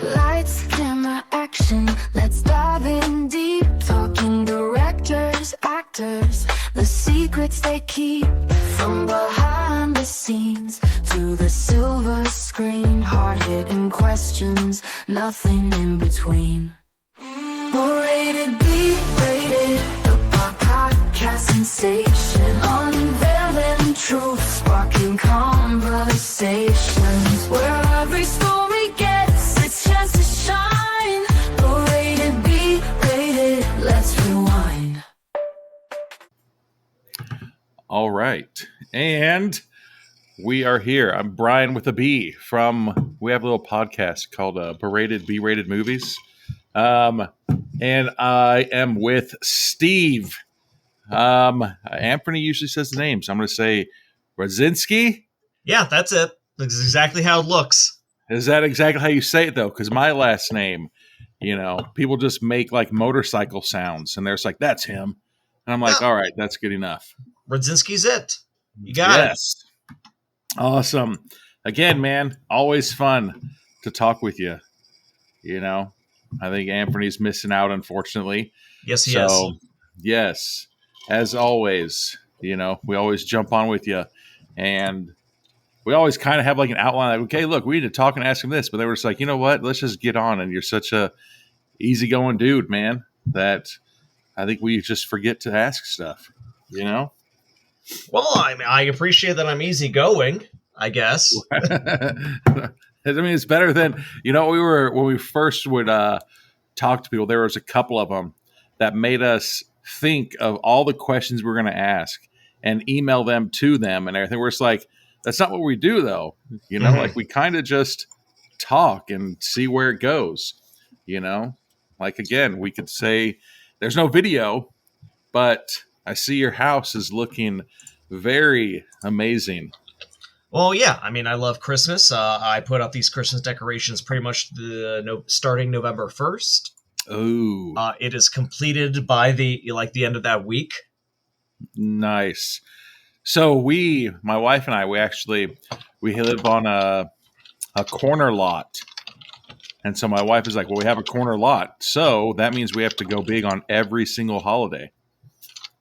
Lights, camera, action. Let's dive in deep. Talking directors, actors, the secrets they keep. From behind the scenes to the silver screen. Hard-hitting questions, nothing in between. We're rated B, rated the podcast sensation. Unveiling truth, sparking conversations. Where every story gets its chance to shine. We're rated B, rated, let's rewind. All right. And we are here. I'm Brian with a B we have a little podcast called Berated B-Rated Movies. And I am with Steve. Anthony usually says the names. I'm going to say Rudzinski. Yeah, that's it. That's exactly how it looks. Is that exactly how you say it, though? Because my last name, people just make like motorcycle sounds, and they're just like, that's him. And I'm like, all right, that's good enough. Rudzinski's it. You got it. Awesome. Again, man, always fun to talk with you. I think Anthony's missing out, unfortunately. Yes, he is. Yes, as always, we always jump on with you. And we always kind of have like an outline. Like, okay, look, we need to talk and ask him this. But they were just like, you know what? Let's just get on. And you're such a easygoing dude, man, that I think we just forget to ask stuff, Well, I appreciate that I'm easygoing, I guess. It's better than, when we first would talk to people, there was a couple of them that made us think of all the questions we're going to ask and email them to them and everything. We're just like, that's not what we do, though. Like we kind of just talk and see where it goes. Like, again, we could say there's no video, but I see your house is looking very amazing. Well, yeah. I love Christmas. I put up these Christmas decorations pretty much starting November 1st. Oh. It is completed by the end of that week. Nice. So my wife and I, we live on a corner lot. And so my wife is like, well, we have a corner lot. So that means we have to go big on every single holiday.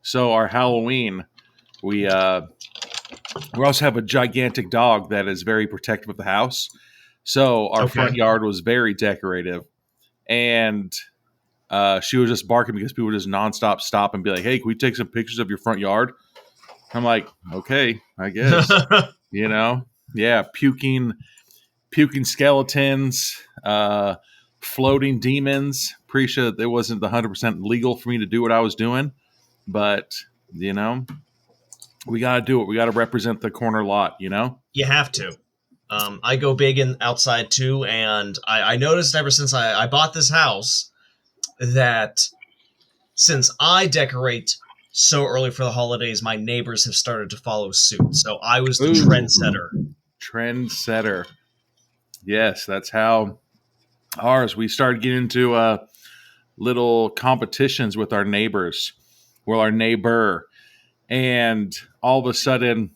So our Halloween, we also have a gigantic dog that is very protective of the house. So our front yard was very decorative. And she was just barking because people would just nonstop stop and be like, hey, can we take some pictures of your front yard? I'm like, okay, I guess. Yeah, puking skeletons, floating demons. Pretty sure it wasn't 100% legal for me to do what I was doing. But, we got to do it. We got to represent the corner lot, You have to. I go big in outside too, and I noticed ever since I bought this house that since I decorate so early for the holidays, my neighbors have started to follow suit. So I was the trendsetter. Trendsetter. Yes, that's how ours. We started getting into little competitions with our neighbors. Well, our neighbor. And all of a sudden,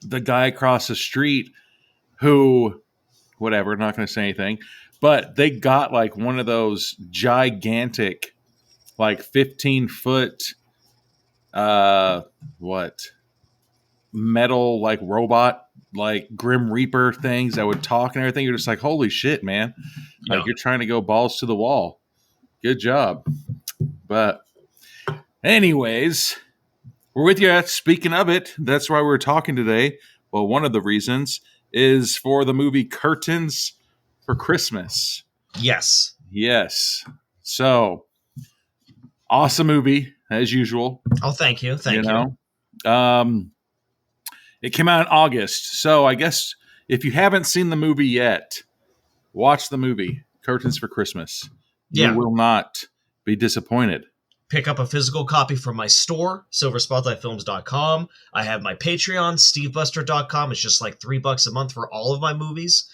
the guy across the street who, whatever, not going to say anything, but they got like one of those gigantic, like 15-foot, metal, like robot, like Grim Reaper things that would talk and everything. You're just like, holy shit, man. Like you're trying to go balls to the wall. Good job. But anyways, we're with you. Speaking of it, that's why we're talking today. Well, one of the reasons is for the movie Curtains for Christmas. Yes. So, awesome movie, as usual. Oh, thank you. Thank you. It came out in August. So, I guess if you haven't seen the movie yet, watch the movie Curtains for Christmas. You will not be disappointed. Pick up a physical copy from my store, silverspotlightfilms.com. I have my Patreon, stevebuster.com. It's just like $3 a month for all of my movies.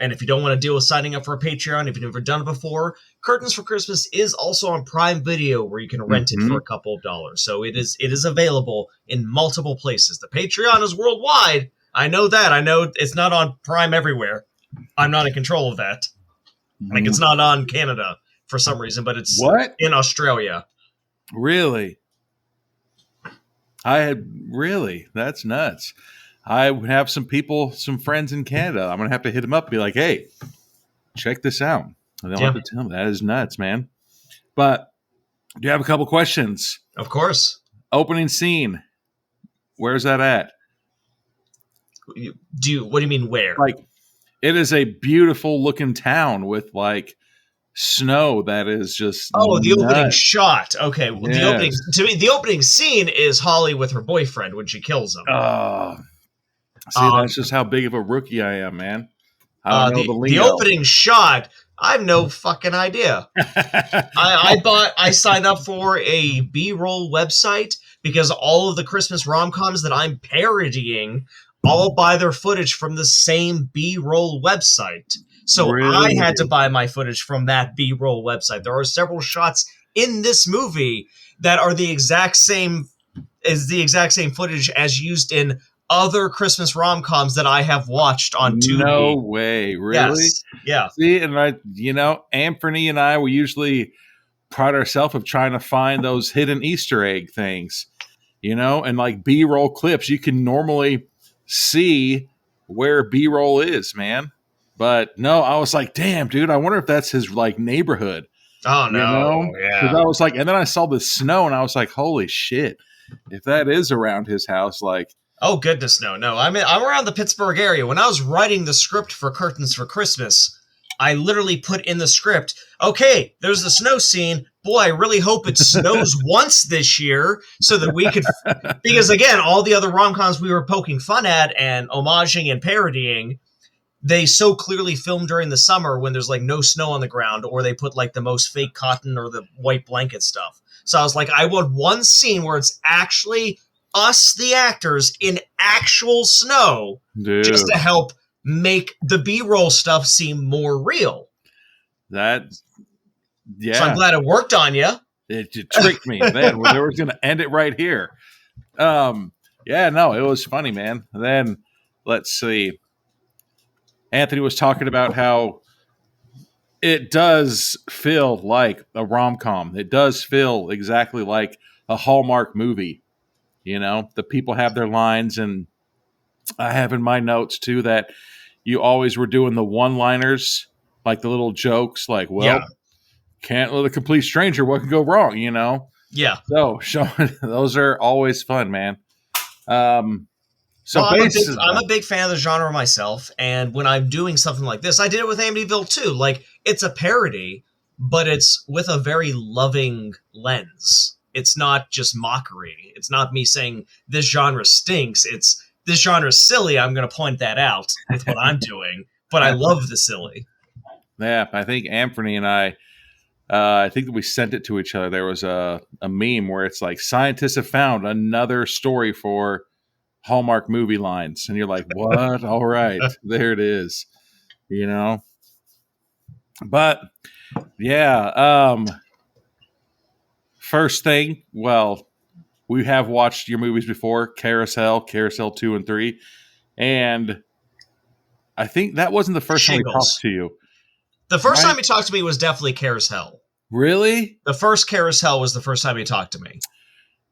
And if you don't want to deal with signing up for a Patreon, if you've never done it before, Curtains for Christmas is also on Prime Video, where you can rent it for a couple of dollars. So it is available in multiple places. The Patreon is worldwide. I know that. I know it's not on Prime everywhere. I'm not in control of that. Like, it's not on Canada for some reason, but it's What? in Australia. Really? That's nuts. I have some friends in Canada. I'm going to have to hit them up and be like, hey, check this out. And they'll have to tell me. That is nuts, man. But do you have a couple questions? Of course. Opening scene. Where's that at? What do you mean where? Like, it is a beautiful looking town with like snow that is just the opening nuts. shot. Okay, well, Yes. the opening scene is Holly with her boyfriend when she kills him. That's just how big of a rookie I am, man. I don't know the the lingo. opening shot, I have no fucking idea. I signed up for a B-roll website because all of the Christmas rom-coms that I'm parodying all buy their footage from the same B-roll website. So Really? I had to buy my footage from that B-roll website. There are several shots in this movie that are the exact same footage as used in other Christmas rom-coms that I have watched on Tubi. No way, really? Yes. Yeah. See, and Anthony and I, we usually pride ourselves of trying to find those hidden Easter egg things, and like B-roll clips. You can normally see where B-roll is, man. But no, I was like, damn, dude, I wonder if that's his like neighborhood. Oh no. Yeah. Because I was like, and then I saw the snow and I was like, holy shit. If that is around his house, like, oh goodness, no. I'm around the Pittsburgh area. When I was writing the script for Curtains for Christmas, I literally put in the script, okay, there's the snow scene. Boy, I really hope it snows once this year so that we could, because again, all the other rom-coms we were poking fun at and homaging and parodying, they so clearly film during the summer when there's like no snow on the ground, or they put like the most fake cotton or the white blanket stuff. So I was like, I want one scene where it's actually us, the actors, in actual snow, dude, just to help make the B-roll stuff seem more real. Yeah. So I'm glad it worked on you. It tricked me. Man, they were going to end it right here. Yeah, no, it was funny, man. And then, let's see. Anthony was talking about how it does feel like a rom-com. It does feel exactly like a Hallmark movie. The people have their lines, and I have in my notes, too, that you always were doing the one-liners, like the little jokes, like, well, can't let a complete stranger, what could go wrong, Yeah. So, those are always fun, man. Basically, I'm a big fan of the genre myself, and when I'm doing something like this, I did it with Amityville too. Like, it's a parody, but it's with a very loving lens. It's not just mockery. It's not me saying this genre stinks. It's this genre is silly. I'm going to point that out with what I'm doing, but I love the silly. Yeah, I think Anthony and I think that we sent it to each other. There was a meme where it's like, scientists have found another story for Hallmark movie lines, and you're like, what? All right, there it is. But yeah, first thing, well, we have watched your movies before, Carousel 2 and 3, and I think that wasn't the first time we talked to you. The first time he talked to me was definitely Carousel. Really? The first Carousel was the first time he talked to me.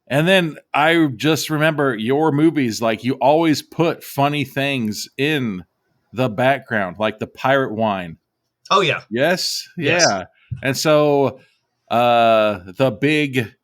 And then I just remember your movies, like you always put funny things in the background, like the pirate wine. Oh, yeah. Yes? Yeah. And so the big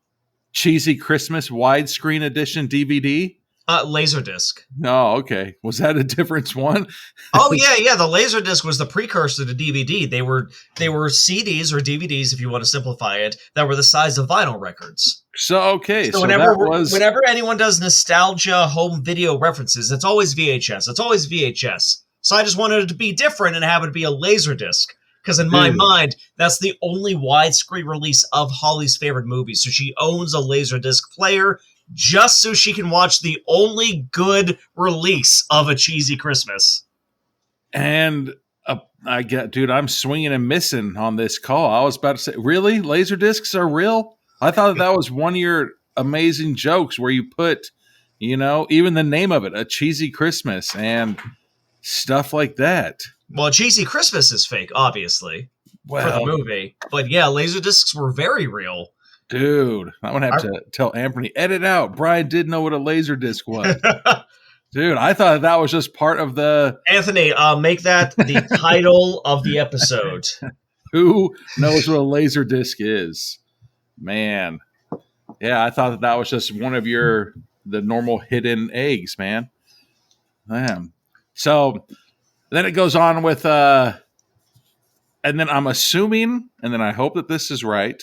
cheesy Christmas widescreen edition DVD? Laserdisc. No, okay. Was that a different one? Oh, yeah. The Laserdisc was the precursor to DVD. They were CDs or DVDs, if you want to simplify it, that were the size of vinyl records. So whenever anyone does nostalgia home video references, it's always VHS. So I just wanted it to be different and have it be a Laserdisc. Because in my mind, that's the only widescreen release of Holly's favorite movies. So she owns a Laserdisc player just so she can watch the only good release of A Cheesy Christmas. And I'm swinging and missing on this call. I was about to say, really? Laserdiscs are real? I thought that was one of your amazing jokes where you put, even the name of it, A Cheesy Christmas and stuff like that. Well, A Cheesy Christmas is fake, obviously. for the movie. But yeah, laser discs were very real. Dude, I'm going to have to tell Anthony, edit out. Brian did know what a laser disc was. Dude, I thought that was just part of the... Anthony, make that the title of the episode. Who knows what a laser disc is? Man. Yeah, I thought that was just one of the normal hidden eggs, man. Man. So then it goes on with, and then I'm assuming, and then I hope that this is right,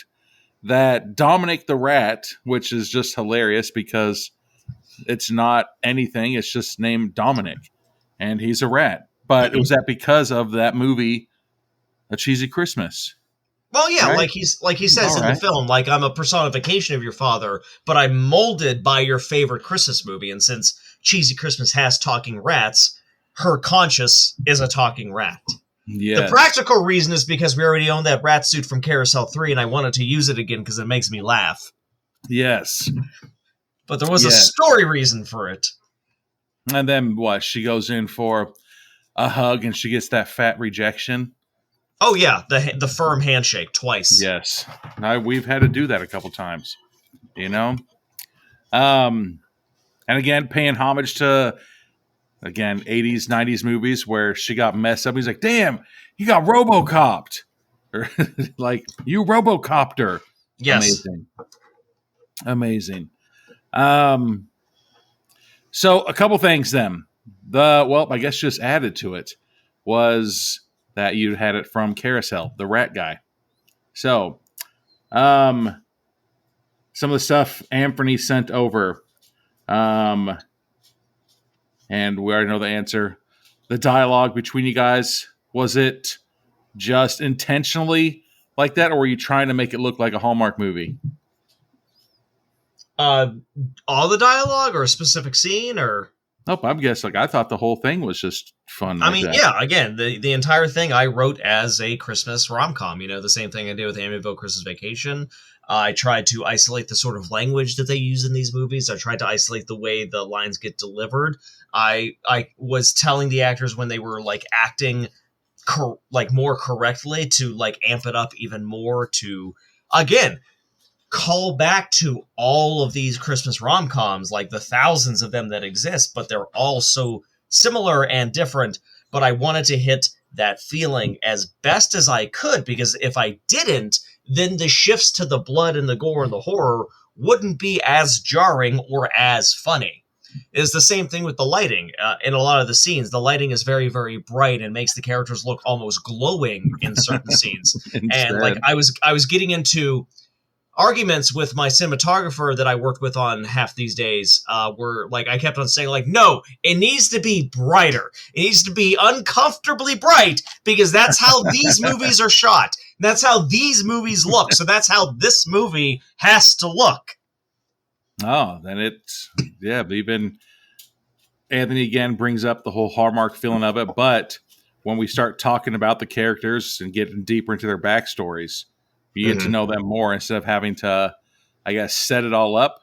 that Dominic the Rat, which is just hilarious because it's not anything, it's just named Dominic, and he's a rat. But was that because of that movie, A Cheesy Christmas? Well, yeah, right? like he says in the film, like, I'm a personification of your father, but I'm molded by your favorite Christmas movie. And since Cheesy Christmas has talking rats, her conscious is a talking rat. Yes. The practical reason is because we already own that rat suit from Carousel 3, and I wanted to use it again because it makes me laugh. Yes. But there was a story reason for it. And then what? She goes in for a hug, and she gets that fat rejection. Oh, yeah, the firm handshake twice. Yes. We've had to do that a couple times, you know? And again, paying homage to, 80s, 90s movies where she got messed up. He's like, damn, you got Robocopped. Or like, you Robocoped her. Yes. Amazing. So a couple things then. I guess just added to it was that you had it from Carousel, the rat guy. So, some of the stuff Anthony sent over, and we already know the answer. The dialogue between you guys, was it just intentionally like that, or were you trying to make it look like a Hallmark movie? All the dialogue or a specific scene or? Nope, I guess I thought the whole thing was just fun. Again, the entire thing I wrote as a Christmas rom-com. The same thing I did with Amityville Christmas Vacation. I tried to isolate the sort of language that they use in these movies. I tried to isolate the way the lines get delivered. I was telling the actors when they were like acting more correctly to like amp it up even more to, again, call back to all of these Christmas rom-coms, like the thousands of them that exist, but they're all so similar and different. But I wanted to hit that feeling as best as I could, because if I didn't, then the shifts to the blood and the gore and the horror wouldn't be as jarring or as funny. It's the same thing with the lighting. In a lot of the scenes, the lighting is very, very bright and makes the characters look almost glowing in certain scenes. And like I was getting into arguments with my cinematographer that I worked with on Half These Days, where like I kept on saying like, no, it needs to be brighter. It needs to be uncomfortably bright because that's how these movies are shot. That's how these movies look. So that's how this movie has to look. Oh, then even Anthony again brings up the whole Hallmark feeling of it. But when we start talking about the characters and getting deeper into their backstories, you get to know them more instead of having to, I guess, set it all up.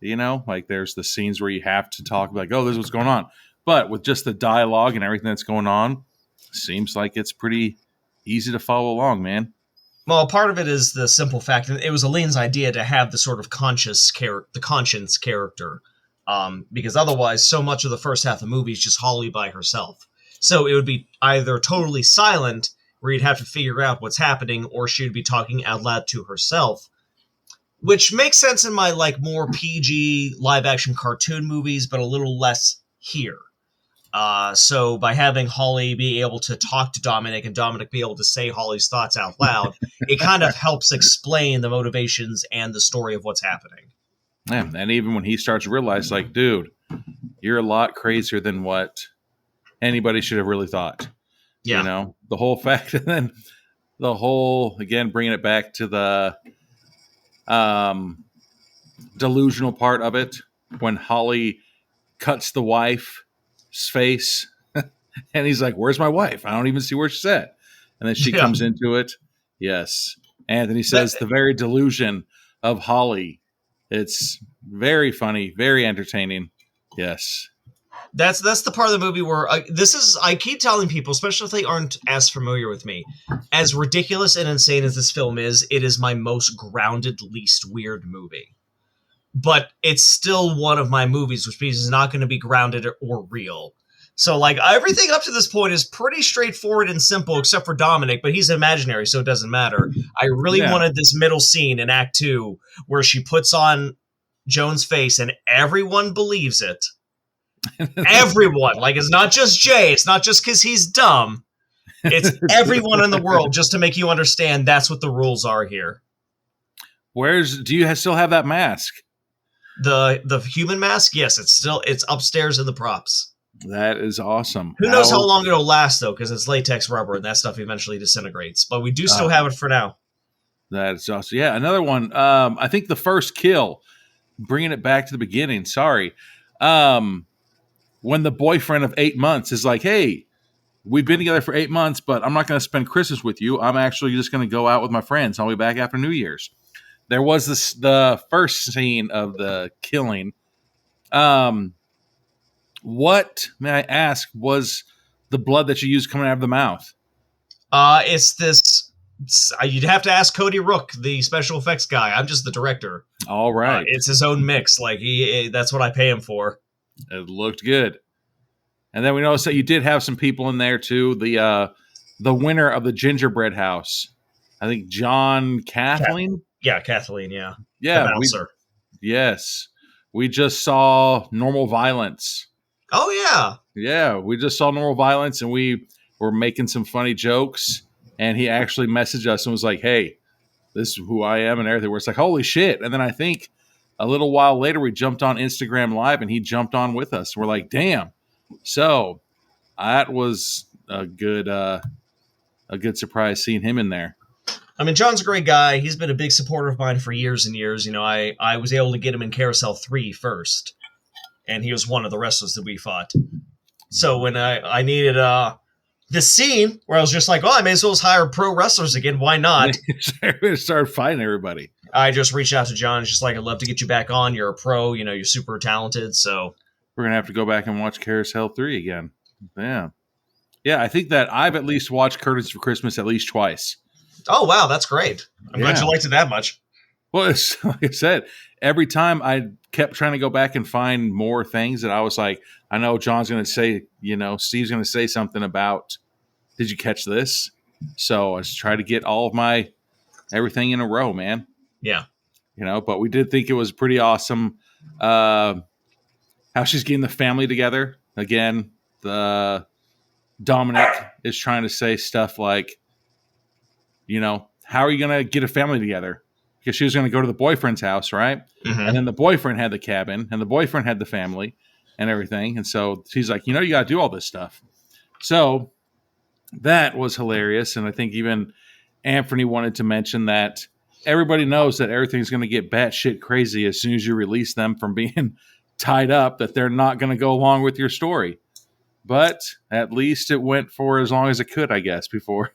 Like there's the scenes where you have to talk like, oh, this is what's going on. But with just the dialogue and everything that's going on, seems like it's pretty easy to follow along, man. Well, part of it is the simple fact that it was Aleen's idea to have the sort of conscience character, because otherwise so much of the first half of the movie is just Holly by herself. So it would be either totally silent, where you'd have to figure out what's happening, or she'd be talking out loud to herself, which makes sense in my like more PG live-action cartoon movies, but a little less here. So by having Holly be able to talk to Dominic and Dominic be able to say Holly's thoughts out loud, it kind of helps explain the motivations and the story of what's happening. Yeah, and even when he starts to realize, like, dude, you're a lot crazier than what anybody should have really thought. Yeah. The whole fact, and then the whole, again, bringing it back to the delusional part of it, when Holly cuts the wife's face, and he's like, where's my wife? I don't even see where she's at. And then she comes into it. Yes. Anthony says the very delusion of Holly. It's very funny, very entertaining. Yes. That's the part of the movie where I keep telling people, especially if they aren't as familiar with me, as ridiculous and insane as this film is, it is my most grounded, least weird movie. But it's still one of my movies, which means it's not going to be grounded or real. So, like, everything up to this point is pretty straightforward and simple, except for Dominic, but he's imaginary, so it doesn't matter. I really wanted this middle scene in Act 2 where she puts on Joan's face and everyone believes it. Everyone. Like, it's not just Jay. It's not just because he's dumb. It's everyone in the world, just to make you understand that's what the rules are here. Do you still have that mask? The human mask? Yes, it's upstairs in the props. That is awesome. Who knows how long it'll last, though, because it's latex rubber and that stuff eventually disintegrates. But we do still have it for now. That's awesome. Yeah, another one. I think the first kill, bringing it back to the beginning, sorry. When the boyfriend of 8 months is like, hey, we've been together for 8 months, but I'm not going to spend Christmas with you. I'm actually just going to go out with my friends. I'll be back after New Year's. There was the first scene of the killing. What, may I ask, was the blood that you used coming out of the mouth? It's this. You'd have to ask Cody Rook, the special effects guy. I'm just the director. All right. It's his own mix. Like that's what I pay him for. It looked good. And then we noticed that you did have some people in there too. The winner of the gingerbread house. I think John Kathleen. Kathleen. Yeah. Yes. We just saw Normal Violence. Oh, yeah. Yeah, we just saw Normal Violence, and we were making some funny jokes, and he actually messaged us and was like, hey, this is who I am and everything. We're like, holy shit. And then I think a little while later, we jumped on Instagram Live, and he jumped on with us. We're like, damn. So that was a good surprise seeing him in there. I mean, John's a great guy. He's been a big supporter of mine for years and years. You know, I was able to get him in Carousel 3 first. And he was one of the wrestlers that we fought. So when I needed this scene where I was just like, I may as well hire pro wrestlers again. Why not? Start fighting everybody. I just reached out to John. Just like, I'd love to get you back on. You're a pro. You know, you're super talented. So we're going to have to go back and watch Carousel 3 again. Yeah. Yeah, I think that I've at least watched Curtains for Christmas at least twice. Oh, wow. That's great. I'm glad you liked it that much. Well, it's, like I said, every time I kept trying to go back and find more things that I was like, I know John's going to say, Steve's going to say something about, did you catch this? So I just try to get all of my everything in a row, man. Yeah. But we did think it was pretty awesome how she's getting the family together. Again, the Dominic is trying to say stuff like, how are you going to get a family together? Because she was going to go to the boyfriend's house, right? Mm-hmm. And then the boyfriend had the cabin, and the boyfriend had the family and everything. And so she's like, you got to do all this stuff. So that was hilarious. And I think even Anthony wanted to mention that everybody knows that everything's going to get batshit crazy as soon as you release them from being tied up, that they're not going to go along with your story. But at least it went for as long as it could, I guess, before.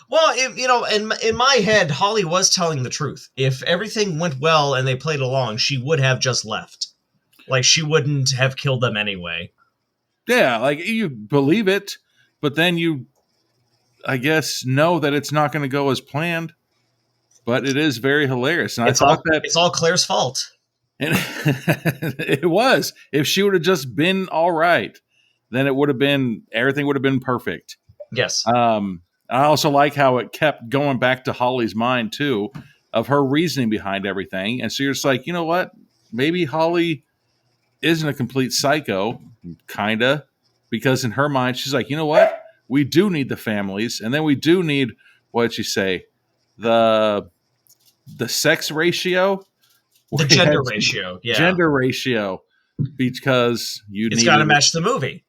Well, in my head, Holly was telling the truth. If everything went well and they played along, she would have just left. Like, she wouldn't have killed them anyway. Yeah, like, you believe it, but then you, I guess, know that it's not going to go as planned. But it is very hilarious. And I thought that it's all Claire's fault. And it was. If she would have just been all right, then everything would have been perfect. Yes. I also like how it kept going back to Holly's mind, too, of her reasoning behind everything. And so you're just like, you know what? Maybe Holly isn't a complete psycho, kind of, because in her mind, she's like, you know what? We do need the families. And then we do need, what did she say? The sex ratio? The gender ratio. Yeah. Gender ratio. Because it's got to match the movie.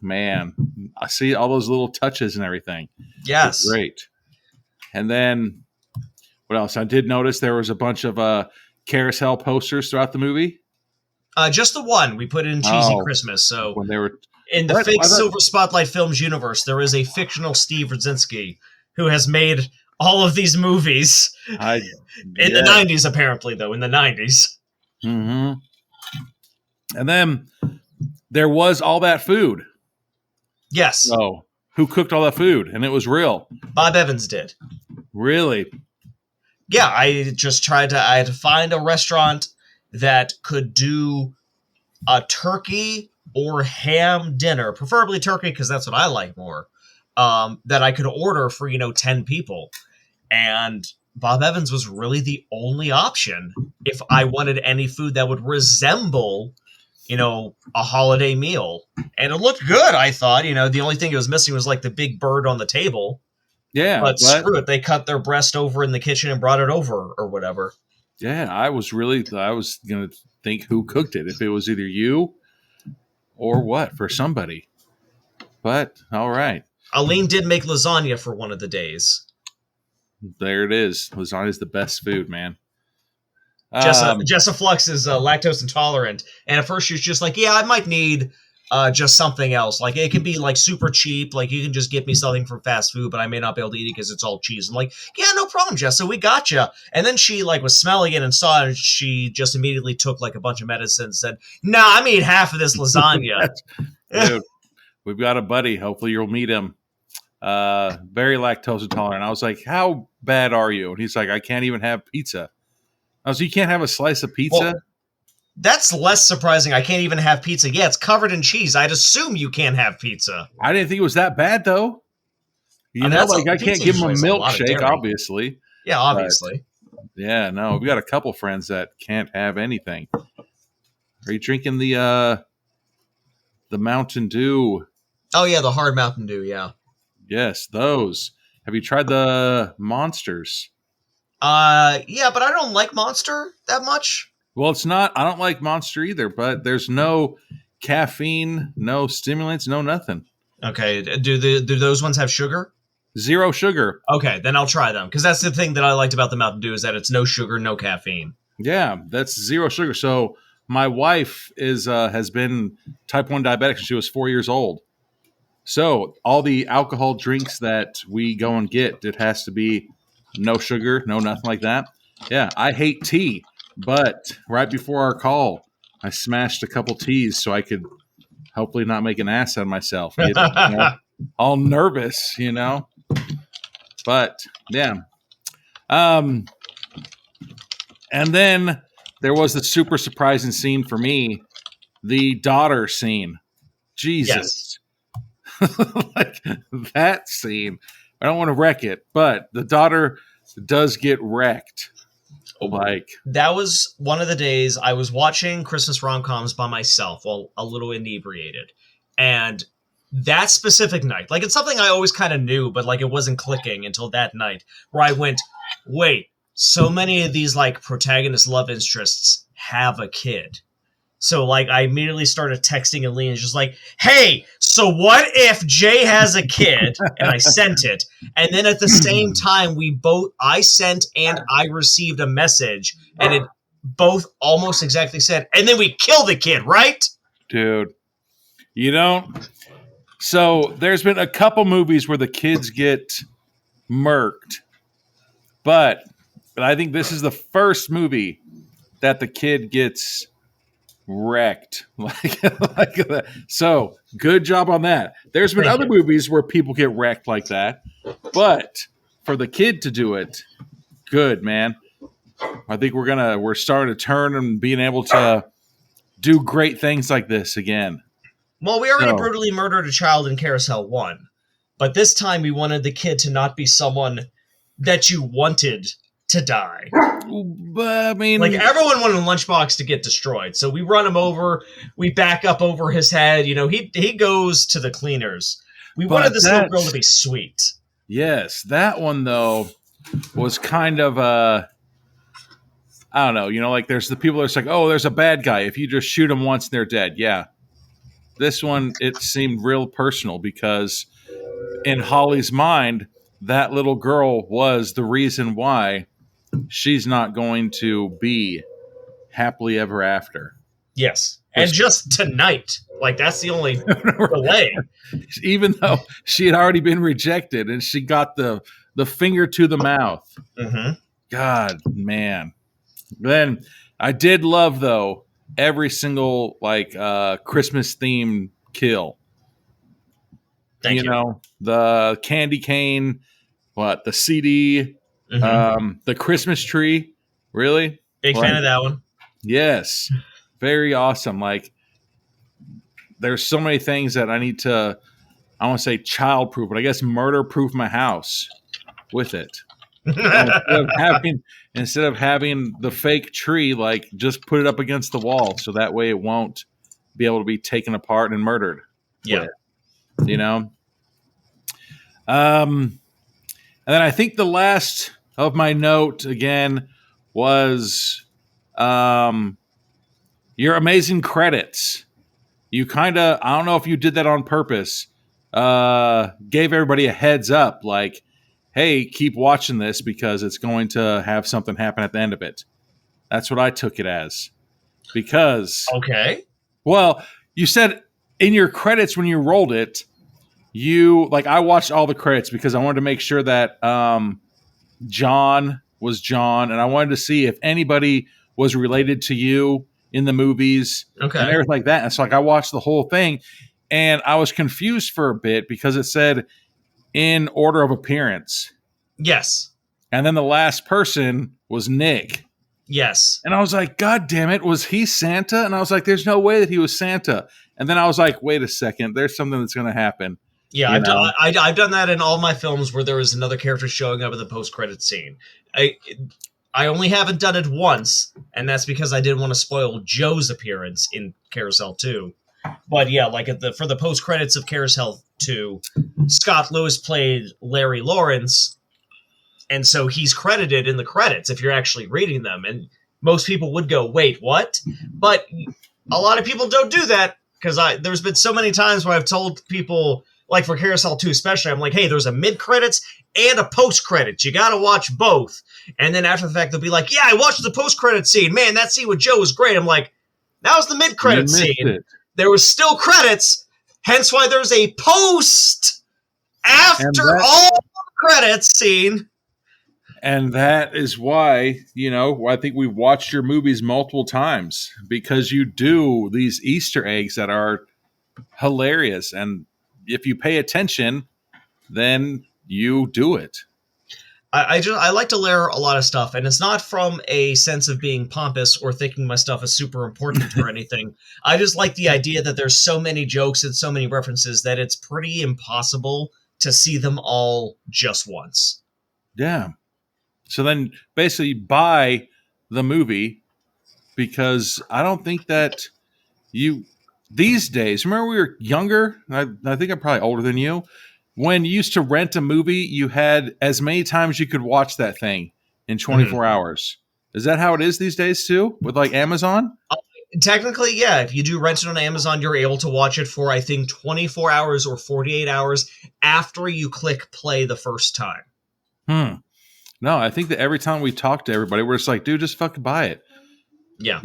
Man, I see all those little touches and everything. Yes. It's great. And then, what else? I did notice there was a bunch of carousel posters throughout the movie. Just the one. We put it in Cheesy Christmas. So when they were in the fake Silver Spotlight Films universe, there is a fictional Steve Rudzinski who has made all of these movies in the 90s, apparently, though, in the 90s. Mm-hmm. And then there was all that food. Yes. So who cooked all that food? And it was real. Bob Evans did. Really? Yeah, I had to find a restaurant that could do a turkey or ham dinner, preferably turkey because that's what I like more, that I could order for, 10 people. And Bob Evans was really the only option if I wanted any food that would resemble, a holiday meal. And it looked good, I thought. The only thing it was missing was like the big bird on the table. Yeah. But screw it. They cut their breast over in the kitchen and brought it over or whatever. Yeah, I was going to think who cooked it. If it was either you or what for somebody. But, all right. Aleen did make lasagna for one of the days. There it is. Lasagna is the best food, man. Jessa Flux is lactose intolerant, and at first she was just like, "Yeah, I might need just something else. Like it can be like super cheap. Like you can just get me something from fast food, but I may not be able to eat it because it's all cheese." I'm like, "Yeah, no problem, Jessa. We got you." And then she was smelling it and saw it, and she just immediately took like a bunch of medicine and said, "Nah, I'm eating half of this lasagna." Dude, we've got a buddy. Hopefully you'll meet him. Very lactose intolerant. I was like, "How bad are you?" And he's like, "I can't even have pizza." I was like, "You can't have a slice of pizza?" Well, that's less surprising. I can't even have pizza. Yeah, it's covered in cheese. I'd assume you can't have pizza. I didn't think it was that bad, though. I can't give him a milkshake, obviously. Yeah, obviously. Yeah, no, we got a couple friends that can't have anything. Are you drinking the Mountain Dew? Oh yeah, the hard Mountain Dew. Yeah. Yes, those. Have you tried the Monsters? Yeah, but I don't like Monster that much. Well, it's not. I don't like Monster either, but there's no caffeine, no stimulants, no nothing. Okay. Do those ones have sugar? 0 sugar. Okay, then I'll try them because that's the thing that I liked about the Mountain Dew is that it's no sugar, no caffeine. Yeah, that's 0 sugar. So my wife has been type 1 diabetic since she was 4 years old. So all the alcohol drinks that we go and get, it has to be no sugar, no nothing like that. Yeah, I hate tea. But right before our call, I smashed a couple teas so I could hopefully not make an ass out of myself. All nervous, But, yeah. And then there was the super surprising scene for me, the daughter scene. Jesus. Yes. Like that scene. I don't want to wreck it, but the daughter does get wrecked. Like that was one of the days I was watching Christmas rom-coms by myself while a little inebriated. And that specific night, like it's something I always kind of knew, but like it wasn't clicking until that night where I went, wait, so many of these like protagonist love interests have a kid. So like I immediately started texting Aleen and just like, hey, so what if Jay has a kid? And I sent it. And then at the same time, I sent and I received a message and it both almost exactly said, and then we kill the kid, right? Dude, so there's been a couple movies where the kids get murked, but I think this is the first movie that the kid gets wrecked like that. So good job on that. There's been other movies where people get wrecked like that, but for the kid to do it, good, man. I think we're starting to turn and being able to do great things like this again. Well, we already brutally murdered a child in Carousel 1, but this time we wanted the kid to not be someone that you wanted to die. But I mean, like everyone wanted Lunchbox to get destroyed, so we run him over, we back up over his head. He goes to the cleaners. We wanted this little girl to be sweet. Yes, that one though was kind of I don't know. Like there's the people that's like, oh, there's a bad guy. If you just shoot them once, they're dead. Yeah, this one it seemed real personal because in Holly's mind, that little girl was the reason why she's not going to be happily ever after. Yes. And just tonight. Like, that's the only delay. Even though she had already been rejected and she got the finger to the mouth. Mm-hmm. God, man. Then I did love, though, every single like Christmas themed kill. Thank you. Know, the candy cane, the CD, the Christmas tree. Really? Big fan of that one. Yes. Very awesome. Like, there's so many things that I want to say child proof, but I guess murder proof my house with it. Instead of having the fake tree, like, just put it up against the wall so that way it won't be able to be taken apart and murdered. Yeah. You know? And then I think the last of my note again was your amazing credits. You kind of, I don't know if you did that on purpose, gave everybody a heads up, like, hey, keep watching this because it's going to have something happen at the end of it. That's what I took it as. Because, okay. Well, you said in your credits when you rolled it, I watched all the credits because I wanted to make sure that John was John, and I wanted to see if anybody was related to you in the movies and everything like that. And so, I watched the whole thing, and I was confused for a bit because it said in order of appearance. Yes. And then the last person was Nick. Yes. And I was like, God damn it, was he Santa? And I was like, there's no way that he was Santa. And then I was like, wait a second, there's something that's going to happen. Yeah, I've done that in all my films where there was another character showing up in the post-credit scene. I only haven't done it once, and that's because I didn't want to spoil Joe's appearance in Carousel 2. But yeah, like for the post-credits of Carousel 2, Scott Lewis played Larry Lawrence, and so he's credited in the credits if you're actually reading them. And most people would go, wait, what? But a lot of people don't do that, because there's been so many times where I've told people, like for Carousel 2 especially, I'm like, hey, there's a mid-credits and a post-credits. You got to watch both. And then after the fact, they'll be like, yeah, I watched the post-credits scene. Man, that scene with Joe was great. I'm like, that was the mid-credits scene. There was still credits, hence why there's a post after all the credits scene. And that is why, I think we've watched your movies multiple times, because you do these Easter eggs that are hilarious. And if you pay attention, then you do it. I like to layer a lot of stuff, and it's not from a sense of being pompous or thinking my stuff is super important or anything. I just like the idea that there's so many jokes and so many references that it's pretty impossible to see them all just once. Yeah. So then basically buy the movie, because I don't think that these days, remember we were younger? I think I'm probably older than you. When you used to rent a movie, you had as many times you could watch that thing in 24 hours. Is that how it is these days too, with like Amazon? Technically, yeah. If you do rent it on Amazon, you're able to watch it for, I think, 24 hours or 48 hours after you click play the first time. No, I think that every time we talk to everybody, we're just like, dude, just fucking buy it. Yeah.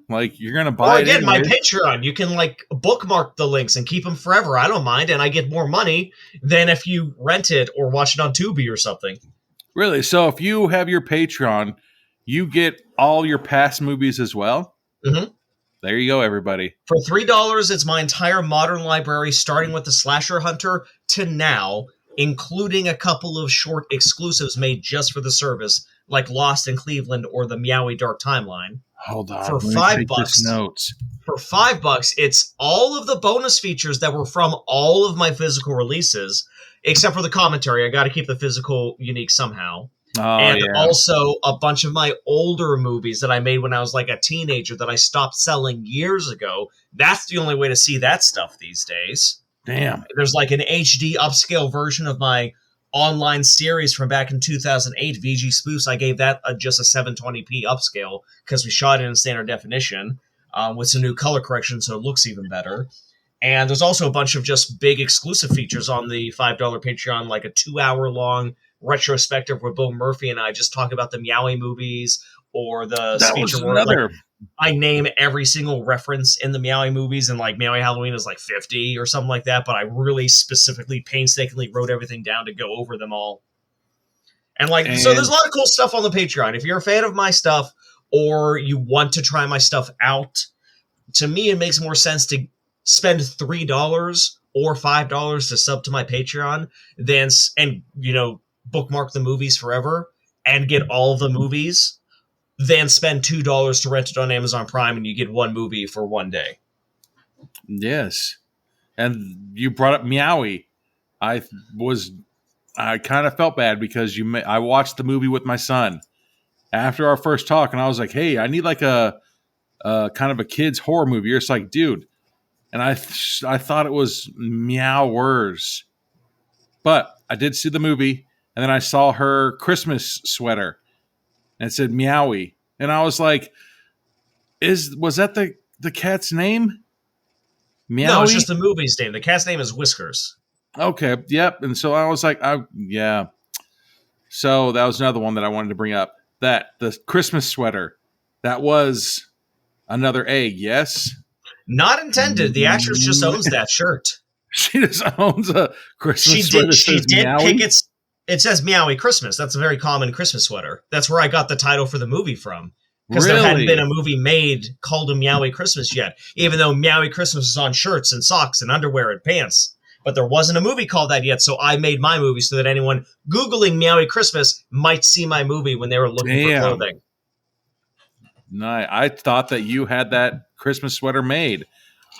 Like, you're going to buy it. Or again, my Patreon, you can like bookmark the links and keep them forever. I don't mind. And I get more money than if you rent it or watch it on Tubi or something. Really? So if you have your Patreon, you get all your past movies as well? Mm-hmm. There you go, everybody. For $3, it's my entire modern library, starting with the Slasher Hunter to now, including a couple of short exclusives made just for the service, like Lost in Cleveland or the Meowie Dark Timeline. Hold on. For $5. Notes. For $5, it's all of the bonus features that were from all of my physical releases, except for the commentary. I got to keep the physical unique somehow. Also a bunch of my older movies that I made when I was like a teenager that I stopped selling years ago. That's the only way to see that stuff these days. Damn. There's like an HD upscale version of my online series from back in 2008, VG Spoofs. I gave that just a 720p upscale because we shot it in standard definition with some new color correction, so it looks even better. And there's also a bunch of just big exclusive features on the $5 Patreon, like a 2-hour-long retrospective where Bill Murphy and I just talk about the Meowie movies, or the speech award. Like, I name every single reference in the Meowie movies, and like Meowie Halloween is like 50 or something like that, but I really specifically, painstakingly wrote everything down to go over them all. So there's a lot of cool stuff on the Patreon. If you're a fan of my stuff, or you want to try my stuff out, to me, it makes more sense to spend $3 or $5 to sub to my Patreon and bookmark the movies forever and get all the movies than spend $2 to rent it on Amazon Prime and you get one movie for one day. Yes. And you brought up Meowie. I kind of felt bad because I watched the movie with my son after our first talk, and I was like, "Hey, I need like a kind of a kids horror movie." You're just like, "Dude," and I thought it was Meowers, but I did see the movie, and then I saw her Christmas sweater, and it said Meowie, and I was like, "Was that the cat's name?" Meowie? No, it's just the movie's name. The cat's name is Whiskers. Okay, yep. And so I was like, yeah. So that was another one that I wanted to bring up. The Christmas sweater, that was another egg, yes? Not intended. The actress just owns that shirt. She just owns a Christmas sweater. She did pick it says Meowie Christmas. That's a very common Christmas sweater. That's where I got the title for the movie from. Because there hadn't been a movie made called a Meowie Christmas yet, even though Meowie Christmas is on shirts and socks and underwear and pants. But there wasn't a movie called that yet, so I made my movie so that anyone Googling Meowie Christmas might see my movie when they were looking for clothing. Nice. I thought that you had that Christmas sweater made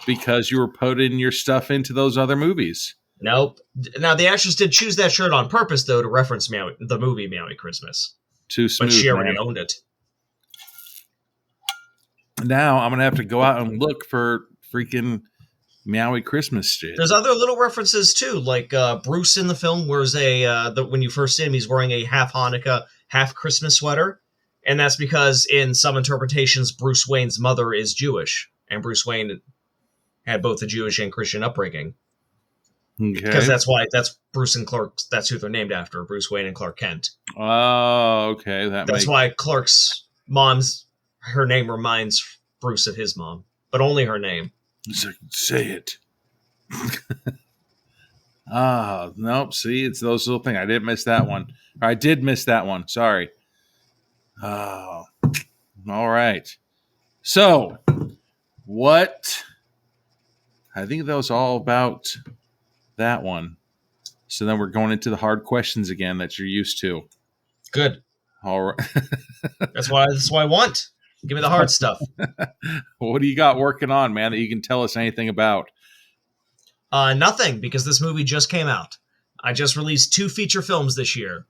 because you were putting your stuff into those other movies. Nope. Now, the actress did choose that shirt on purpose, though, to reference the movie Meowie Christmas. Too smooth, but she already owned it. Now I'm going to have to go out and look for freaking Meowie Christmas shit. There's other little references, too, like Bruce in the film wears when you first see him, he's wearing a half Hanukkah, half Christmas sweater. And that's because in some interpretations, Bruce Wayne's mother is Jewish. And Bruce Wayne had both a Jewish and Christian upbringing. Okay. Because that's Bruce and Clark, that's who they're named after, Bruce Wayne and Clark Kent. Oh, okay. That's why Clark's mom's, her name reminds Bruce of his mom, but only her name. Say it. Nope. See, it's those little things. I didn't miss that one. Or I did miss that one. Sorry. Oh, all right. So, what? I think that was all about that one. So then we're going into the hard questions again that you're used to. Good. All right. That's what I want. Give me the hard stuff. What do you got working on, man, that you can tell us anything about? Nothing, because this movie just came out. I just released 2 feature films this year.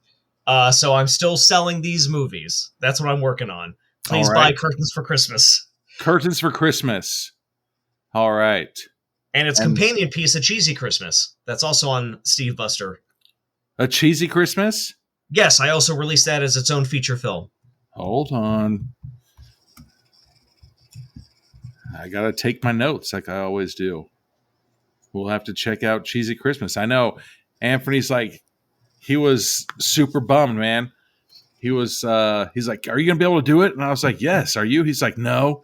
So I'm still selling these movies. That's what I'm working on. Please buy Curtains for Christmas. Curtains for Christmas. All right. And its companion piece, A Cheesy Christmas. That's also on Steve Buster. A Cheesy Christmas? Yes, I also released that as its own feature film. Hold on. I got to take my notes like I always do. We'll have to check out Cheesy Christmas. I know Anthony's like, he was super bummed, man. He was, he's like, are you going to be able to do it? And I was like, yes. Are you? He's like, no.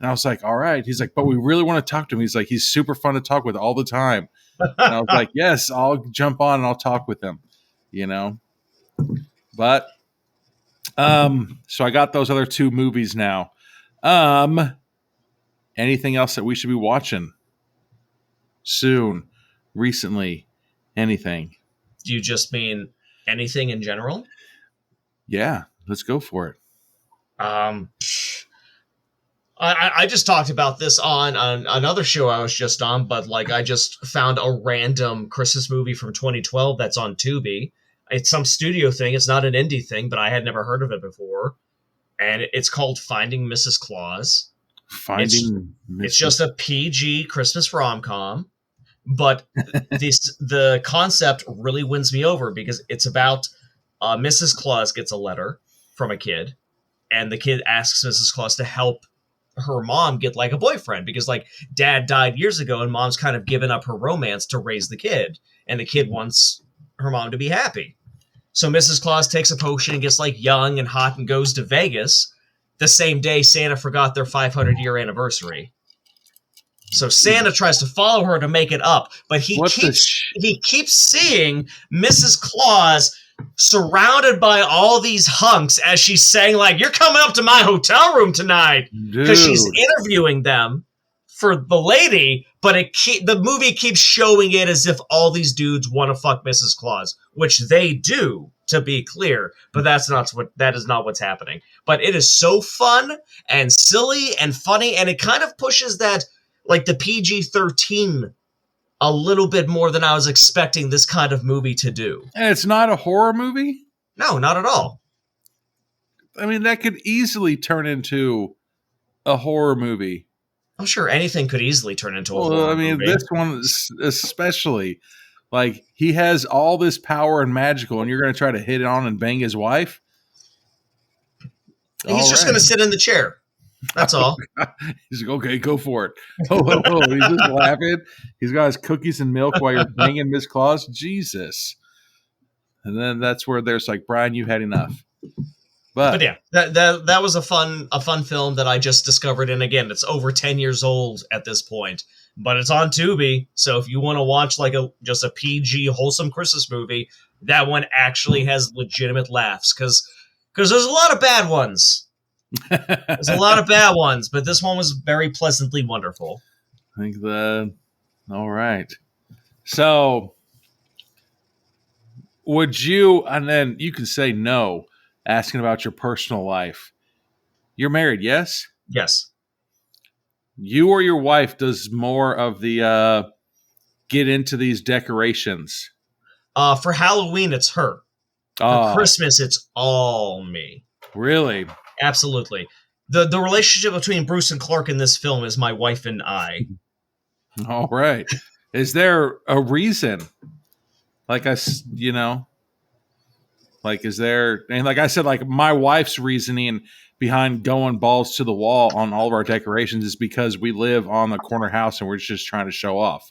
And I was like, all right. He's like, but we really want to talk to him. He's like, he's super fun to talk with all the time. And I was like, yes, I'll jump on and I'll talk with him, But, so I got those other 2 movies now. Anything else that we should be watching soon, recently, anything? Do you just mean anything in general? Yeah, let's go for it. I just talked about this on another show I was just on, but I just found a random Christmas movie from 2012 that's on Tubi. It's some studio thing. It's not an indie thing, but I had never heard of it before. And it's called Finding Mrs. Claus. It's just a PG Christmas rom-com, but the concept really wins me over because it's about Mrs. Claus gets a letter from a kid, and the kid asks Mrs. Claus to help her mom get a boyfriend because dad died years ago and mom's kind of given up her romance to raise the kid, and the kid wants her mom to be happy. So Mrs. Claus takes a potion and gets young and hot and goes to Vegas the same day Santa forgot their 500-year anniversary. So Santa tries to follow her to make it up, but he keeps seeing Mrs. Claus surrounded by all these hunks as she's saying, you're coming up to my hotel room tonight, because she's interviewing them for the lady, but the movie keeps showing it as if all these dudes want to fuck Mrs. Claus, which they do, to be clear, but that is not what's happening. But it is so fun and silly and funny, and it kind of pushes that, like, the PG-13 a little bit more than I was expecting this kind of movie to do. And it's not a horror movie? No, not at all. I mean, that could easily turn into a horror movie. I'm sure anything could easily turn into a horror movie. This one especially. Like, he has all this power and magical, and you're going to try to hit it on and bang his wife? He's just going to sit in the chair. That's all. He's like, okay, go for it. He's just laughing. He's got his cookies and milk while you're banging Miss Claus. Jesus. And then that's where there's like, Brian, you've had enough. But yeah, that was a fun film that I just discovered. And again, it's over 10 years old at this point. But it's on Tubi, so if you want to watch like just a PG wholesome Christmas movie, that one actually has legitimate laughs because there's a lot of bad ones. There's a lot of bad ones, but this one was very pleasantly wonderful. I think all right. So would you, and then you can say no, asking about your personal life. You're married, yes? Yes. You or your wife does more of the get into these decorations? For Halloween, it's her. For Christmas, it's all me. Really? Absolutely. The relationship between Bruce and Clark in this film is my wife and I. All right. Is there a reason? Like is there, and like I said, like my wife's reasoning behind going balls to the wall on all of our decorations is because we live on the corner house and we're just trying to show off.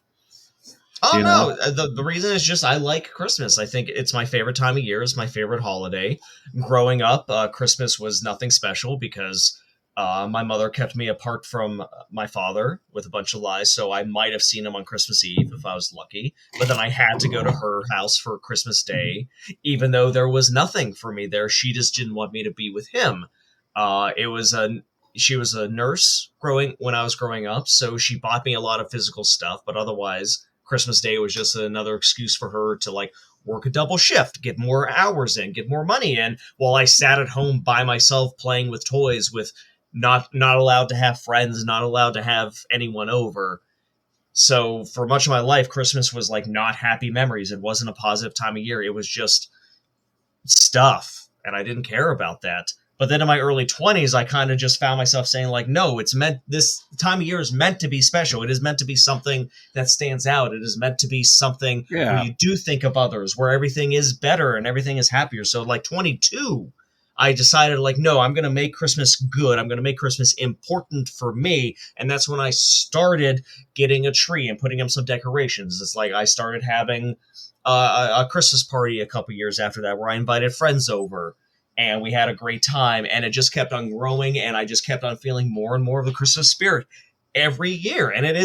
Oh, no. The reason is just I like Christmas. I think it's my favorite time of year. It's my favorite holiday. Growing up, Christmas was nothing special because my mother kept me apart from my father with a bunch of lies, so I might have seen him on Christmas Eve if I was lucky. But then I had to go to her house for Christmas Day, even though there was nothing for me there. She just didn't want me to be with him. She was a nurse when I was growing up, so she bought me a lot of physical stuff, but otherwise Christmas Day was just another excuse for her to like work a double shift, get more hours in, get more money in, while I sat at home by myself playing with toys, with not allowed to have friends, not allowed to have anyone over. So for much of my life, Christmas was like not happy memories. It wasn't a positive time of year. It was just stuff, and I didn't care about that. But then in my early 20s, I kind of just found myself saying like, no, this time of year is meant to be special. It is meant to be something that stands out. It is meant to be something where you do think of others, where everything is better and everything is happier. So like 22, I decided like, no, I'm going to make Christmas good. I'm going to make Christmas important for me. And that's when I started getting a tree and putting up some decorations. It's like I started having a Christmas party a couple years after that where I invited friends over. And we had a great time, and it just kept on growing, and I just kept on feeling more and more of the Christmas spirit every year. And it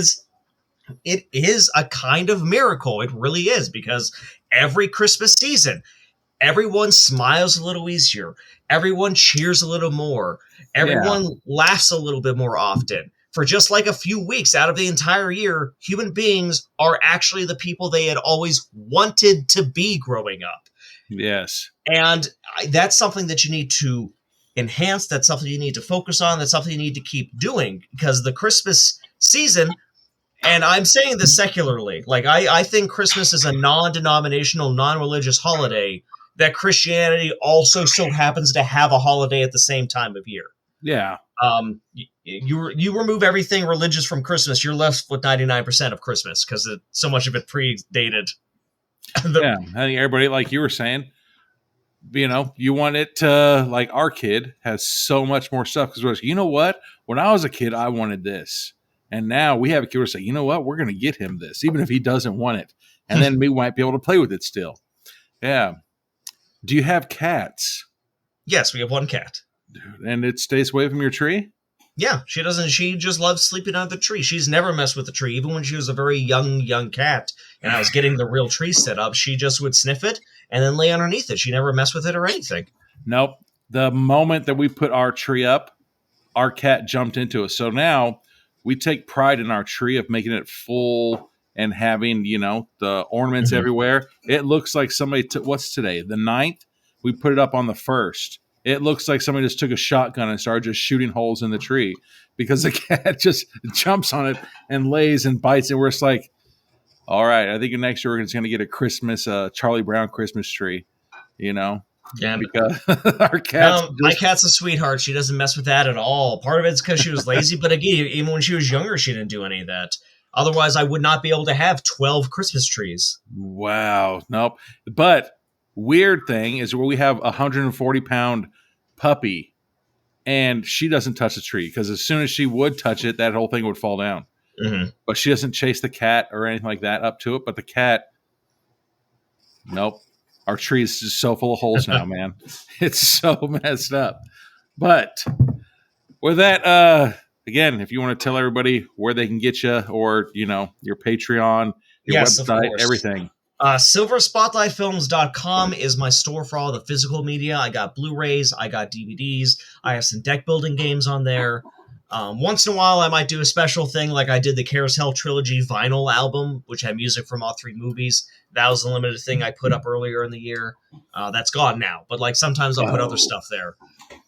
is a kind of miracle. It really is, because every Christmas season, everyone smiles a little easier. Everyone cheers a little more. Everyone laughs a little bit more often. For just like a few weeks out of the entire year, human beings are actually the people they had always wanted to be growing up. Yes. And that's something that you need to enhance. That's something you need to focus on. That's something you need to keep doing, because the Christmas season, and I'm saying this secularly, like I think Christmas is a non-denominational, non-religious holiday that Christianity also so happens to have a holiday at the same time of year. Yeah. You remove everything religious from Christmas, you're left with 99% of Christmas because so much of it predated. Yeah, I think everybody, like you were saying, you want it to, like our kid has so much more stuff because you know what? When I was a kid, I wanted this. And now we have a kid who say, you know what? We're going to get him this, even if he doesn't want it. And then we might be able to play with it still. Yeah. Do you have cats? Yes, we have one cat. And it stays away from your tree? Yeah, she doesn't. She just loves sleeping under the tree. She's never messed with the tree. Even when she was a very young cat and I was getting the real tree set up, she just would sniff it and then lay underneath it. She never messed with it or anything. Nope. The moment that we put our tree up, our cat jumped into it. So now we take pride in our tree of making it full and having, the ornaments everywhere. It looks like somebody took, what's today? The 9th? We put it up on the 1st. It looks like somebody just took a shotgun and started just shooting holes in the tree because the cat just jumps on it and lays and bites. And we're just like, all right, I think next year we're just going to get a Christmas, Charlie Brown Christmas tree, Yeah, because our cat's my cat's a sweetheart. She doesn't mess with that at all. Part of it's because she was lazy, but again, even when she was younger, she didn't do any of that. Otherwise, I would not be able to have 12 Christmas trees. Wow. Nope. But weird thing is where we have a 140-pound puppy and she doesn't touch the tree because as soon as she would touch it, that whole thing would fall down. Mm-hmm. But she doesn't chase the cat or anything like that up to it. But the cat, nope. Our tree is just so full of holes now, man. It's so messed up. But with that, again, if you want to tell everybody where they can get you or, your Patreon, your website, everything. SilverSpotlightFilms.com is my store for all the physical media. I got Blu-rays, I got DVDs, I have some deck building games on there. Once in a while, I might do a special thing like I did the Carousel Trilogy vinyl album, which had music from all 3 movies. That was a limited thing I put up earlier in the year. That's gone now, but sometimes I'll put other stuff there.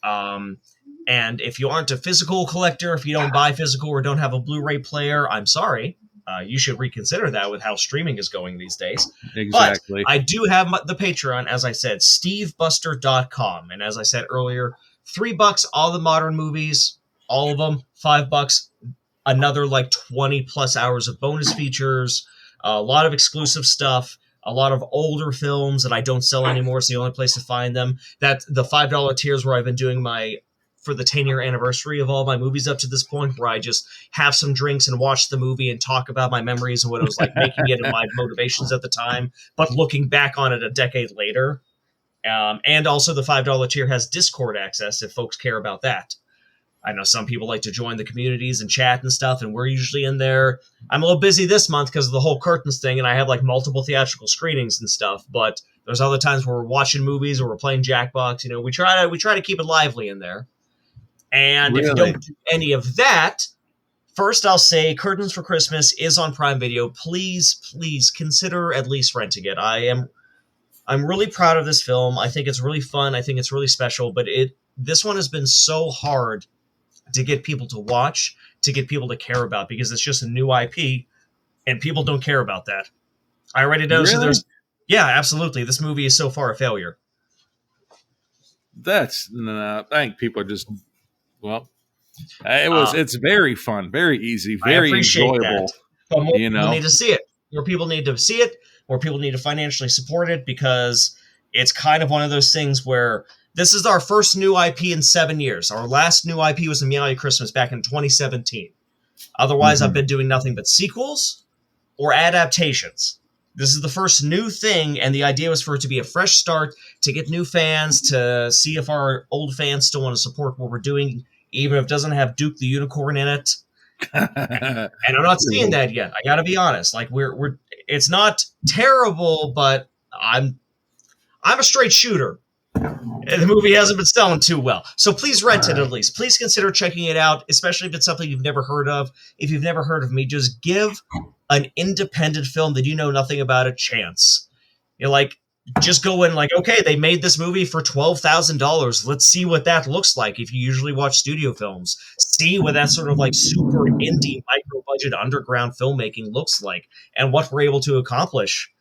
And if you aren't a physical collector, if you don't buy physical or don't have a Blu-ray player, I'm sorry. You should reconsider that with how streaming is going these days. Exactly. But I do have the Patreon, as I said, stevebuster.com. And as I said earlier, $3, all the modern movies, all of them, $5, another 20 plus hours of bonus features, a lot of exclusive stuff, a lot of older films that I don't sell anymore. It's the only place to find them. That the $5 tiers where I've been doing for the 10-year anniversary of all my movies up to this point, where I just have some drinks and watch the movie and talk about my memories and what it was like making it and my motivations at the time, but looking back on it a decade later. And also the $5 tier has Discord access if folks care about that. I know some people like to join the communities and chat and stuff, and we're usually in there. I'm a little busy this month because of the whole curtains thing, and I have multiple theatrical screenings and stuff, but there's other times where we're watching movies or we're playing Jackbox. We try to keep it lively in there. And if you don't do any of that, first I'll say Curtains for Christmas is on Prime Video. Please consider at least renting it. I'm really proud of this film. I think it's really fun. I think it's really special, but this one has been so hard to get people to watch, to get people to care about, because it's just a new IP and people don't care about that. I already know. Really? So yeah, absolutely. This movie is so far a failure. I think people are just, it's very fun, very easy, very enjoyable. That. But more people need to see it. More people need to see it. More people need to financially support it, because it's kind of one of those things where this is our first new IP in 7 years. Our last new IP was A Meow Christmas back in 2017. Otherwise, I've been doing nothing but sequels or adaptations. This is the first new thing, and the idea was for it to be a fresh start, to get new fans, to see if our old fans still want to support what we're doing, even if it doesn't have Duke the Unicorn in it. And I'm not seeing that yet. I got to be honest. We're it's not terrible, but I'm a straight shooter. And the movie hasn't been selling too well. So please rent it at least. Please consider checking it out, especially if it's something you've never heard of. If you've never heard of me, just give an independent film that you know nothing about a chance. Just go in okay, they made this movie for $12,000. Let's see what that looks like. If you usually watch studio films, see what that sort of super indie, micro budget underground filmmaking looks like, and what we're able to accomplish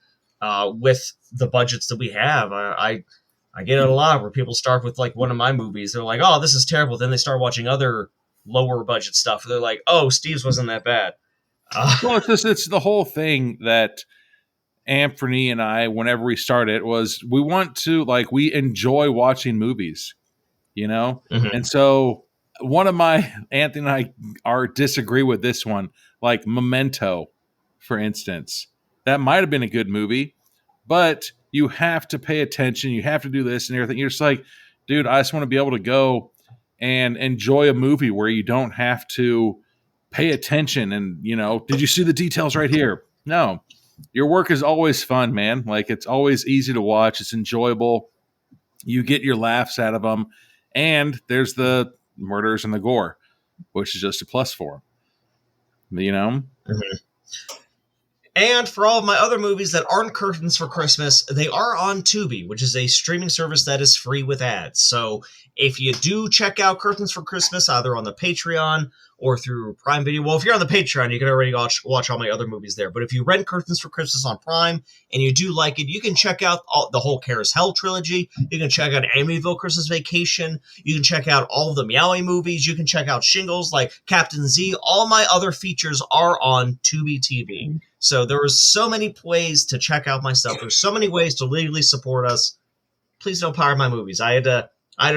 with the budgets that we have. I get it a lot where people start with one of my movies. They're like, oh, this is terrible. Then they start watching other lower budget stuff. They're like, oh, Steve's wasn't that bad. Well, it's the whole thing that Anthony and I, whenever we started, was we want to we enjoy watching movies, And so Anthony and I disagree with this one, like Memento, for instance. That might have been a good movie, but you have to pay attention. You have to do this and everything. You're just like, dude, I just want to be able to go and enjoy a movie where you don't have to pay attention. And, did you see the details right here? No. Your work is always fun, man. It's always easy to watch. It's enjoyable. You get your laughs out of them. And there's the murders and the gore, which is just a plus for them. You know? Mm-hmm. And for all of my other movies that aren't Curtains for Christmas, they are on Tubi, which is a streaming service that is free with ads. So if you do check out Curtains for Christmas, either on the Patreon or through Prime Video, well, if you're on the Patreon, you can already watch all my other movies there. But if you rent Curtains for Christmas on Prime and you do like it, you can check out the whole Carousel trilogy. You can check out Amityville Christmas Vacation. You can check out all of the Meowie movies. You can check out Shingles like Captain Z. All my other features are on Tubi TV. So there are so many ways to check out my stuff. There's so many ways to legally support us. Please don't pirate my movies. I had to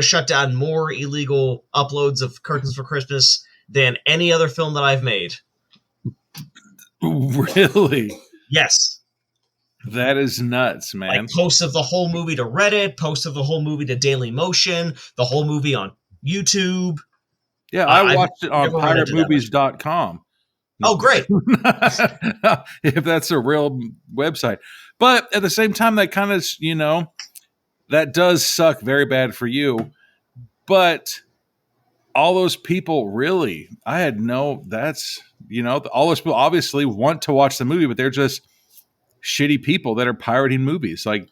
shut down more illegal uploads of Curtains for Christmas than any other film that I've made. Really? Yes. That is nuts, man. Like posts of the whole movie to Reddit, posts of the whole movie to Dailymotion, the whole movie on YouTube. Yeah, I watched it on piratemovies.com. Oh, great. If that's a real website. But at the same time, that kind of, that does suck very bad for you. But all those people really, all those people obviously want to watch the movie, but they're just shitty people that are pirating movies. Like,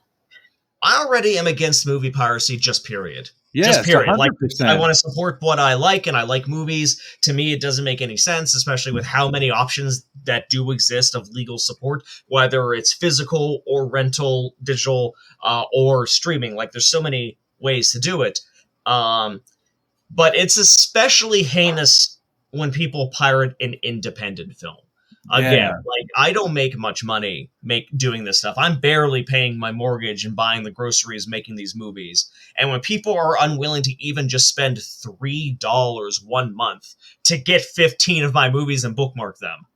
I already am against movie piracy, just period. Yes, just period. 100%. Like, I want to support what I like, and I like movies. To me, it doesn't make any sense, especially with how many options that do exist of legal support, whether it's physical or rental, digital, or streaming. Like, there's so many ways to do it. But it's especially heinous when people pirate an independent film. Again, like, I don't make much money doing this stuff. I'm barely paying my mortgage and buying the groceries, making these movies. And when people are unwilling to even just spend $3 1 month to get 15 of my movies and bookmark them.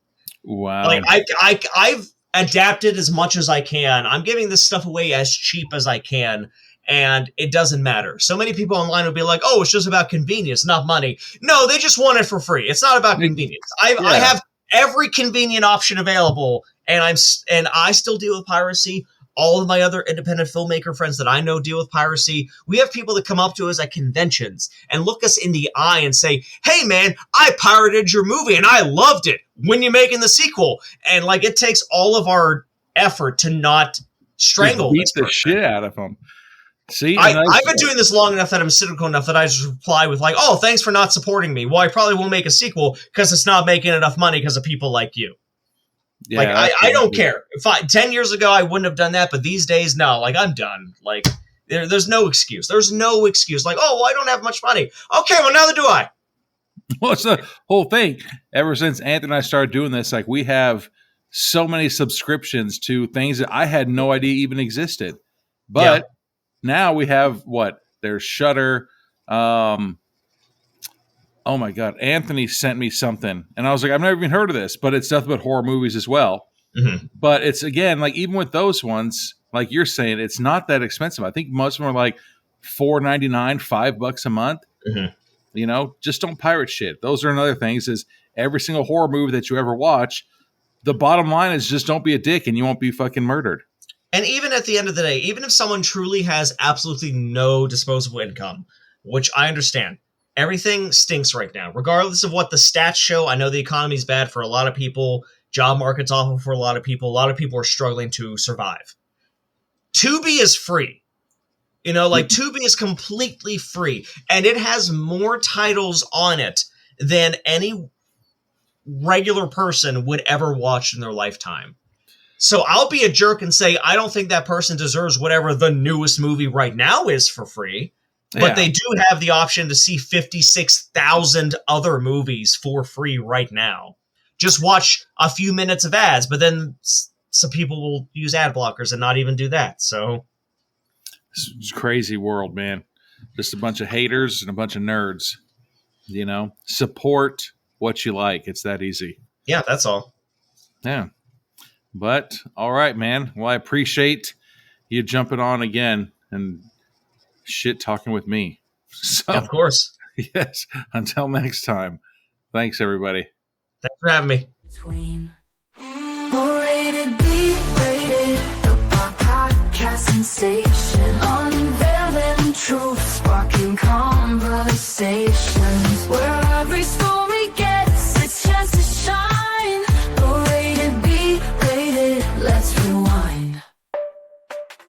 Wow. Like, I've adapted as much as I can. I'm giving this stuff away as cheap as I can. And it doesn't matter. So many people online will be like, oh, it's just about convenience, not money. No, they just want it for free. It's not about convenience. I have every convenient option available, and I still deal with piracy. All of my other independent filmmaker friends that I know deal with piracy. We have people that come up to us at conventions and look us in the eye and say, hey man, I pirated your movie and I loved it. When you making the sequel? And like, it takes all of our effort to not strangle beat the shit out of them. See, I've been doing this long enough that I'm cynical enough that I just reply with like, oh, thanks for not supporting me. Well, I probably won't make a sequel because it's not making enough money because of people like you. Yeah, like, I don't care. 10 years ago, I wouldn't have done that, but these days, no. Like, I'm done. Like, there's no excuse. There's no excuse. Like, oh, well, I don't have much money. Okay, well, neither do I. Well, it's the whole thing. Ever since Anthony and I started doing this, like, we have so many subscriptions to things that I had no idea even existed. But now we have there's Shudder. Oh my God. Anthony sent me something and I was like, I've never even heard of this, but it's nothing but horror movies as well. Mm-hmm. But it's, again, like, even with those ones, like you're saying, it's not that expensive. I think most of them are like $4.99, $5 a month. Mm-hmm. Just don't pirate shit. Those are another things is every single horror movie that you ever watch, the bottom line is just don't be a dick and you won't be fucking murdered. And even at the end of the day, even if someone truly has absolutely no disposable income, which I understand, everything stinks right now. Regardless of what the stats show, I know the economy is bad for a lot of people. Job market's awful for a lot of people. A lot of people are struggling to survive. Tubi is free. Tubi is completely free. And it has more titles on it than any regular person would ever watch in their lifetime. So I'll be a jerk and say, I don't think that person deserves whatever the newest movie right now is for free. But they do have the option to see 56,000 other movies for free right now. Just watch a few minutes of ads, but then some people will use ad blockers and not even do that. So it's a crazy world, man. Just a bunch of haters and a bunch of nerds. Support what you like. It's that easy. Yeah, that's all. Yeah. But, all right, man. Well, I appreciate you jumping on again and shit talking with me. So, of course. Yes. Until next time. Thanks, everybody. Thanks for having me. Rated B, rated the podcasting station.